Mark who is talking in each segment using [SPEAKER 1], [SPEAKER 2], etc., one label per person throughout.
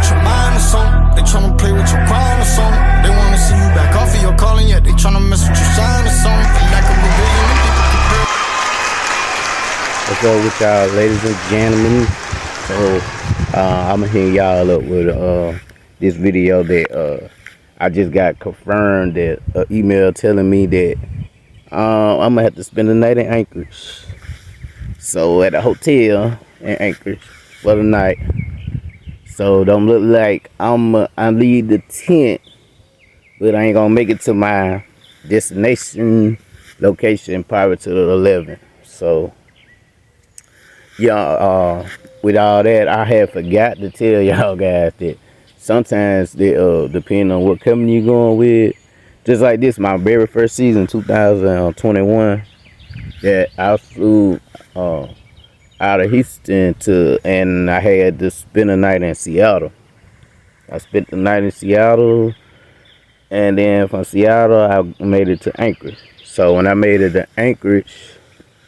[SPEAKER 1] with your mind or something. They tryna play with your crown or something. They wanna see you back off of your calling, yet they tryna mess with your shine or something. For lack of a vision, them people compare.
[SPEAKER 2] What's up with y'all, ladies and gentlemen? So I'm gonna hit y'all up with this video that I just got confirmed that email telling me that I'm gonna have to spend the night in Anchorage. So at a hotel in Anchorage for the night. So don't look like I leave the tent, but I ain't gonna make it to my destination location probably to the 11th. So yeah, with all that, I had forgot to tell y'all guys that sometimes they depending on what company you're going with. Just like this, my very first season, 2021, that I flew out of Houston and I had to spend the night in Seattle. I spent the night in Seattle, and then from Seattle, I made it to Anchorage. So when I made it to Anchorage,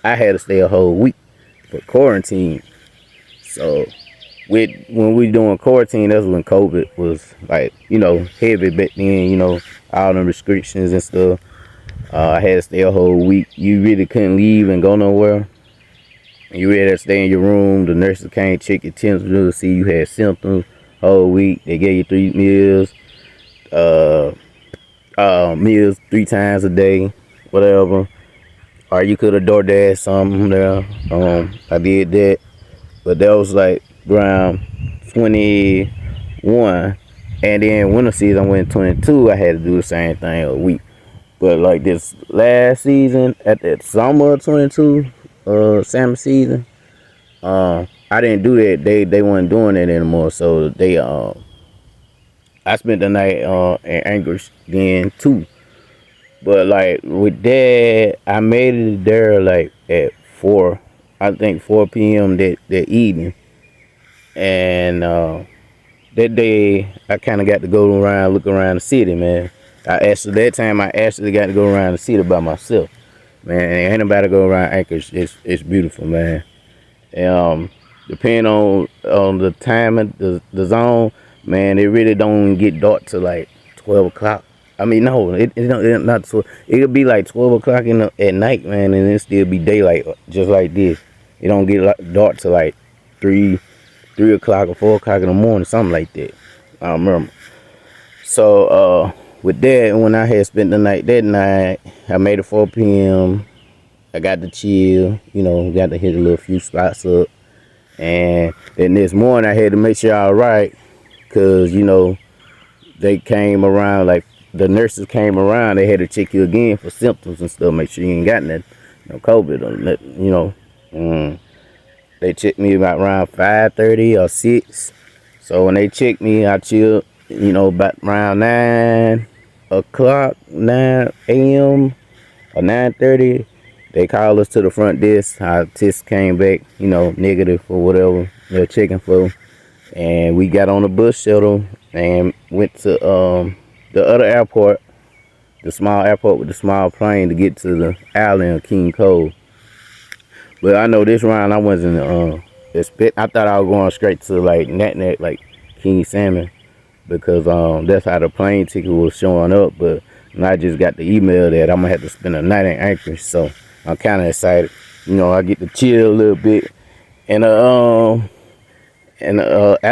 [SPEAKER 2] I had to stay a whole week for quarantine. So when we doing quarantine, that's when COVID was like, heavy back then, all the restrictions and stuff. I had to stay a whole week. You really couldn't leave and go nowhere. You really had to stay in your room. The nurses came check your temperature, see you had symptoms. Whole week, they gave you 3 meals. Meals 3 times a day, whatever. Or you could have DoorDash something there. I did that, but that was like around 21. And then winter season, I went 22. I had to do the same thing a week. But like this last season, at that summer of 22, summer season, I didn't do that. They weren't doing it anymore. So I spent the night in Anchorage then too. But like with that, I made it there like at 4 p.m. that evening. And that day I kind of got to go around, look around the city, man. That time I actually got to go around the city by myself. Man, ain't nobody go around Anchorage. It's beautiful, man. And depending on the time and the zone, man, it really don't get dark till like 12 o'clock. I mean, no, it not 12. It'll be like 12 o'clock at night, man, and it still be daylight just like this. It don't get dark till like 3 o'clock or 4 o'clock in the morning, something like that. I don't remember. So with that, when I had spent the night that night, I made it 4 p.m. I got to chill, got to hit a little few spots up. And then this morning I had to make sure I was right, because, they came around, like the nurses came around, they had to check you again for symptoms and stuff, make sure you ain't got nothing, no COVID or nothing, They checked me about around 5:30 or 6. So when they checked me, I chilled, about around 9 o'clock, 9 a.m. or 9:30. They called us to the front desk. Our test came back, negative for whatever they're checking for. And we got on the bus shuttle and went to the other airport, the small airport with the small plane, to get to the island of King Cole. But I know this round I wasn't I thought I was going straight to like Nat, like King Salmon, because that's how the plane ticket was showing up. But I just got the email that I'm gonna have to spend a night in Anchorage, so I'm kind of excited. I get to chill a little bit and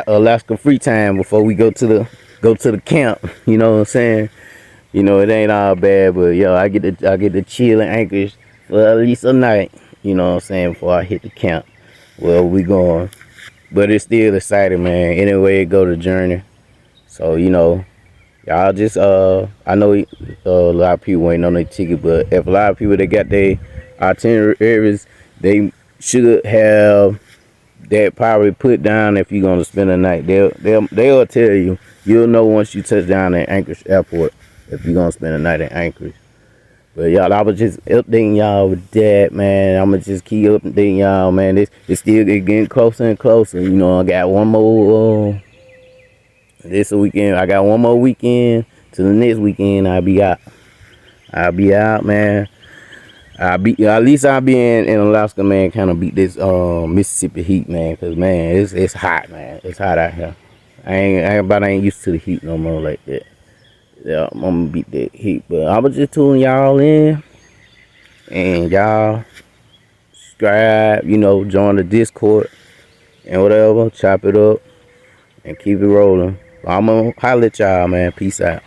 [SPEAKER 2] Alaska free time before we go to the camp. You know what I'm saying? It ain't all bad, but I get to chill in Anchorage for at least a night. You know what I'm saying, before I hit the camp. Well, we going, but it's still exciting, man. Anyway, it go the journey. So y'all just I know a lot of people ain't on their ticket, but if a lot of people that got their itineraries, they should have that probably put down. If you're gonna spend a night, they'll tell you. You'll know once you touch down at Anchorage Airport if you're gonna spend a night in Anchorage. But y'all, I was just updating y'all with that, man. I'ma just keep updating y'all, man. It's still getting closer and closer. I got one more this weekend. I got one more weekend to the next weekend. I'll be out, man. At least I'll be in Alaska, man. Kind of beat this Mississippi heat, man. Cause man, it's hot, man. It's hot out here. I ain't used to the heat no more like that. Yeah, I'm gonna beat that heat. But I was just tuning y'all in, and y'all subscribe, join the Discord and whatever, chop it up and keep it rolling. I'm gonna holler at y'all, man. Peace out.